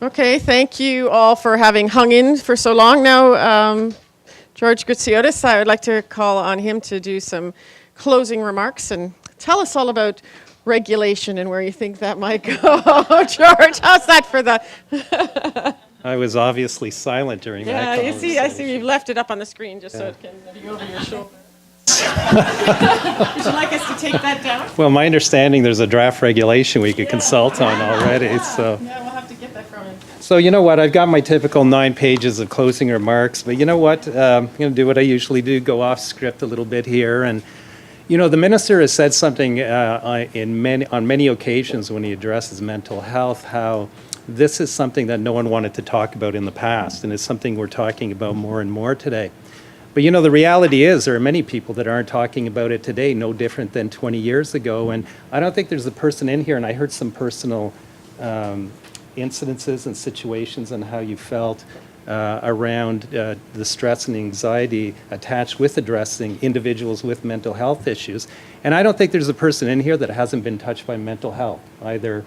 Okay, thank you all for having hung in for so long now. George Gritziotis, I would like to call on him to do some closing remarks and tell us all about regulation and where you think that might go. George, how's that for the... I was obviously silent during that Yeah, conversation. I see you've left it up on the screen just so it can be over your shoulder. Would you like us to take that down? Well, my understanding, there's a draft regulation we could consult on already. So, Yeah, we'll have to get that from him. so you know what? I've got my typical 9 pages of closing remarks, but you know what? I'm going to do what I usually do, go off script a little bit here. And you know, the minister has said something on many occasions when he addresses mental health, how this is something that no one wanted to talk about in the past, and it's something we're talking about more and more today. But you know, the reality is there are many people that aren't talking about it today, no different than 20 years ago. And I don't think there's a person in here, and I heard some personal incidences and situations and how you felt around the stress and anxiety attached with addressing individuals with mental health issues. And I don't think there's a person in here that hasn't been touched by mental health, either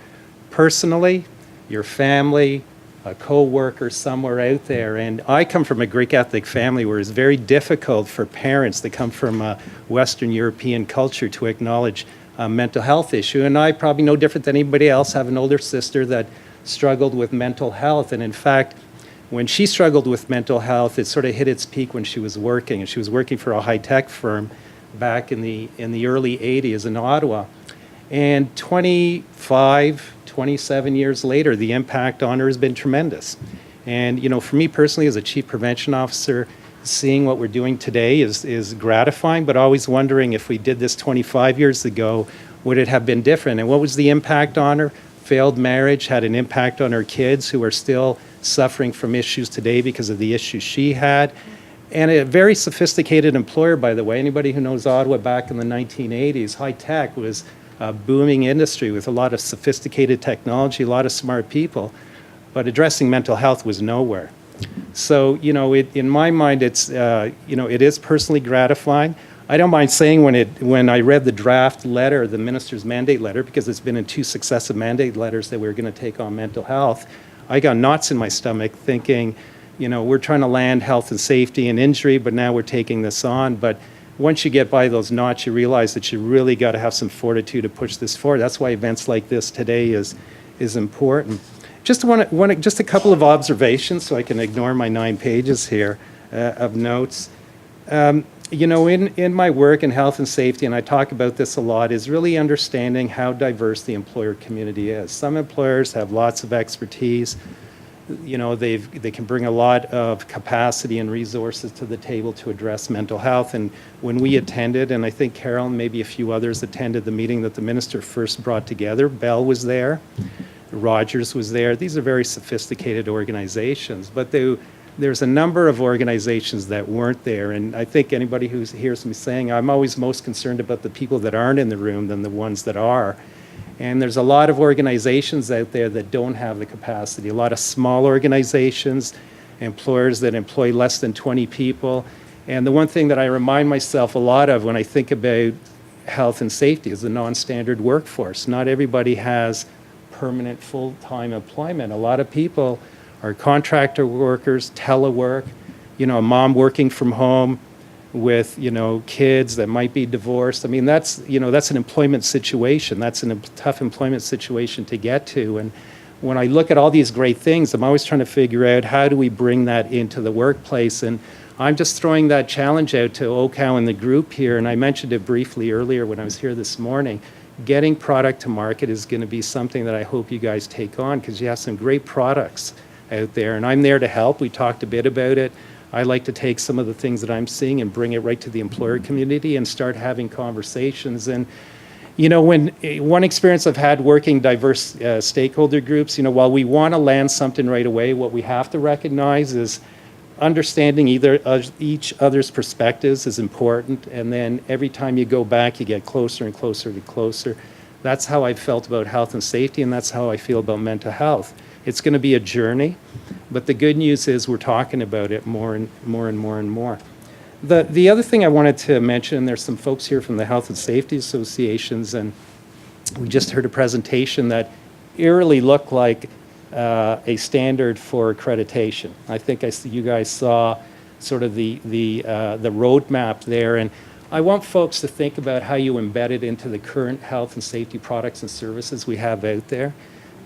personally, your family, a co-worker somewhere out there. And I come from a Greek Catholic family where it's very difficult for parents that come from a Western European culture to acknowledge a mental health issue. And I, probably no different than anybody else, have an older sister that struggled with mental health. And in fact, when she struggled with mental health, it sort of hit its peak when she was working. And she was working for a high-tech firm back in the early 80s in Ottawa. And 27 years later, the impact on her has been tremendous. And you know, for me personally, as a chief prevention officer, seeing what we're doing today is gratifying, but always wondering if we did this 25 years ago, would it have been different? And what was the impact on her? Failed marriage had an impact on her kids, who are still suffering from issues today because of the issues she had. And a very sophisticated employer, by the way. Anybody who knows Ottawa back in the 1980s, high tech was a booming industry with a lot of sophisticated technology, a lot of smart people, but addressing mental health was nowhere. So, you know, in my mind, it's, you know, it is personally gratifying. I don't mind saying when I read the draft letter, the minister's mandate letter, because it's been in 2 successive mandate letters that we were going to take on mental health, I got knots in my stomach thinking, you know, we're trying to land health and safety and injury, but now we're taking this on. But once you get by those knots, you realize that you really got to have some fortitude to push this forward. That's why events like this today is important. Just a couple of observations, so I can ignore my 9 pages here of notes. You know, in my work in health and safety, and I talk about this a lot, is really understanding how diverse the employer community is. Some employers have lots of expertise. You know, they can bring a lot of capacity and resources to the table to address mental health. And when we attended, and I think Carol and maybe a few others attended the meeting that the minister first brought together, Bell was there, Rogers was there. These are very sophisticated organizations, but there's a number of organizations that weren't there. And I think anybody who hears me saying, I'm always most concerned about the people that aren't in the room than the ones that are. And there's a lot of organizations out there that don't have the capacity, a lot of small organizations, employers that employ less than 20 people. And the one thing that I remind myself a lot of when I think about health and safety is the non-standard workforce. Not everybody has permanent full-time employment. A lot of people are contractor workers, telework, you know, a mom working from home with, you know, kids that might be divorced. I mean, that's, you know, that's an employment situation. That's a tough employment situation to get to. And when I look at all these great things, I'm always trying to figure out how do we bring that into the workplace. And I'm just throwing that challenge out to OCAL and the group here. And I mentioned it briefly earlier when I was here this morning. Getting product to market is going to be something that I hope you guys take on, because you have some great products out there. And I'm there to help. We talked a bit about it. I like to take some of the things that I'm seeing and bring it right to the employer community and start having conversations. And, you know, when one experience I've had working diverse stakeholder groups, you know, while we want to land something right away, what we have to recognize is understanding each other's perspectives is important. And then every time you go back, you get closer and closer and closer. That's how I felt about health and safety, and that's how I feel about mental health. It's going to be a journey, but the good news is we're talking about it more and more and more and more. The other thing I wanted to mention, there's some folks here from the Health and Safety Associations, and we just heard a presentation that eerily looked like a standard for accreditation. I think you guys saw sort of the roadmap there, and I want folks to think about how you embed it into the current health and safety products and services we have out there.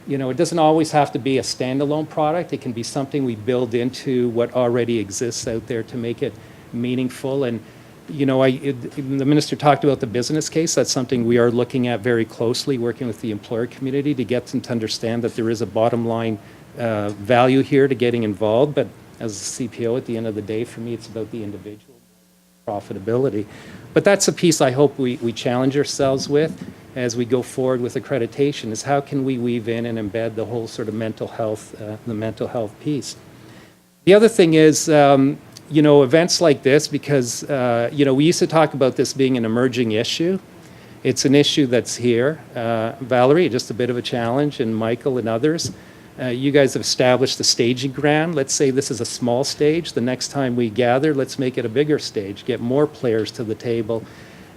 You know, it doesn't always have to be a standalone product. It can be something we build into what already exists out there to make it meaningful. And, you know, the minister talked about the business case. That's something we are looking at very closely, working with the employer community to get them to understand that there is a bottom line value here to getting involved. But as a CPO, at the end of the day, for me, it's about the individual profitability. But that's a piece I hope we challenge ourselves with as we go forward with accreditation, is how can we weave in and embed the whole sort of mental health, the mental health piece. The other thing is, you know, events like this, because, you know, we used to talk about this being an emerging issue. It's an issue that's here. Valerie, just a bit of a challenge, and Michael and others. You guys have established the staging ground. Let's say this is a small stage. The next time we gather, let's make it a bigger stage, get more players to the table.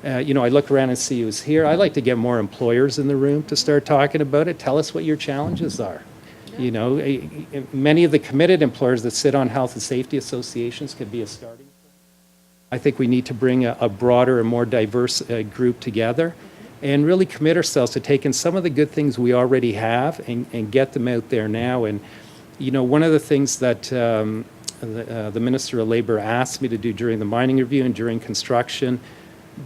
You know, I look around and see who's here. I'd like to get more employers in the room to start talking about it. Tell us what your challenges are. You know, many of the committed employers that sit on health and safety associations could be a starting point. I think we need to bring a broader and more diverse group together and really commit ourselves to taking some of the good things we already have and get them out there now. And, you know, one of the things that the Minister of Labour asked me to do during the mining review and during construction,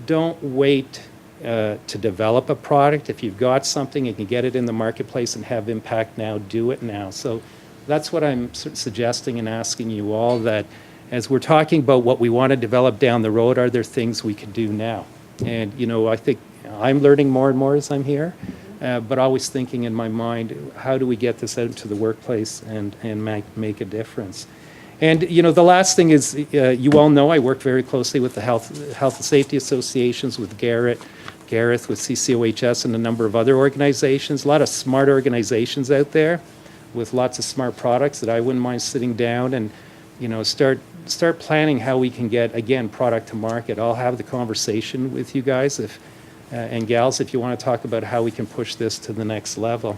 don't wait to develop a product. If you've got something and can get it in the marketplace and have impact now, do it now. So that's what I'm suggesting and asking you all, that as we're talking about what we want to develop down the road, are there things we can do now? And, you know, I think I'm learning more and more as I'm here, but always thinking in my mind, how do we get this out into the workplace and make a difference? And, you know, the last thing is, you all know I work very closely with the health and safety associations, with Gareth, with CCOHS, and a number of other organizations. A lot of smart organizations out there with lots of smart products that I wouldn't mind sitting down and, you know, start planning how we can get, again, product to market. I'll have the conversation with you guys and gals if you want to talk about how we can push this to the next level.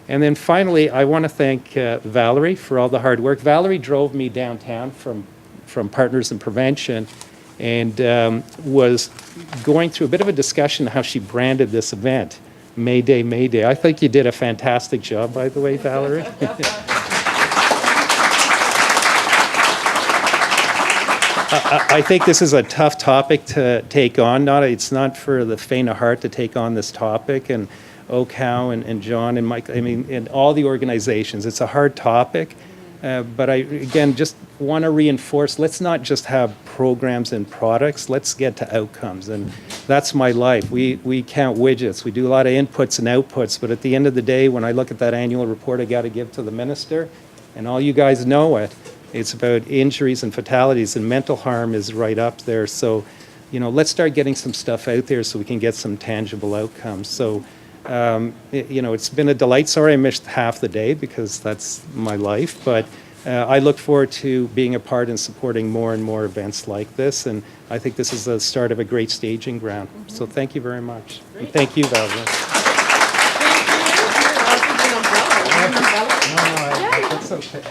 And then finally, I want to thank Valerie for all the hard work. Valerie drove me downtown from Partners in Prevention and was going through a bit of a discussion of how she branded this event, May Day, May Day. I think you did a fantastic job, by the way, Valerie. I think this is a tough topic to take on. It's not for the faint of heart to take on this topic. And OCOW and John and Mike, I mean, and all the organizations. It's a hard topic, but I, again, just want to reinforce, let's not just have programs and products, let's get to outcomes. And that's my life. We count widgets. We do a lot of inputs and outputs, but at the end of the day, when I look at that annual report I got to give to the minister, and all you guys know it, it's about injuries and fatalities, and mental harm is right up there. So, you know, let's start getting some stuff out there so we can get some tangible outcomes. So, you know, it's been a delight. Sorry I missed half the day because that's my life, but I look forward to being a part and supporting more and more events like this, and I think this is the start of a great staging ground. So thank you very much. And thank you, Valerie. That's okay.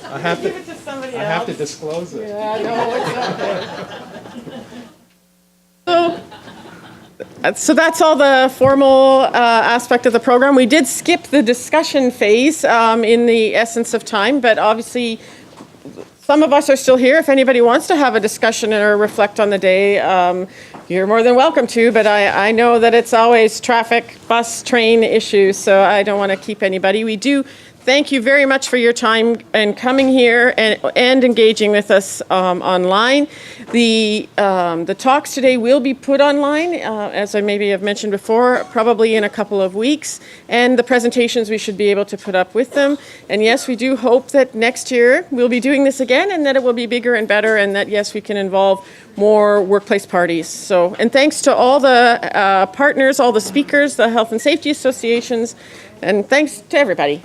I have to disclose it. Yeah, no, it's okay. So that's all the formal aspect of the program. We did skip the discussion phase in the essence of time, but obviously some of us are still here. If anybody wants to have a discussion or reflect on the day, you're more than welcome to, but I know that it's always traffic, bus, train issues, so I don't want to keep anybody. We do thank you very much for your time and coming here and engaging with us online. The talks today will be put online, as I maybe have mentioned before, probably in a couple of weeks. And the presentations we should be able to put up with them. And yes, we do hope that next year we'll be doing this again and that it will be bigger and better and that, yes, we can involve more workplace parties. So, and thanks to all the partners, all the speakers, the health and safety associations, and thanks to everybody.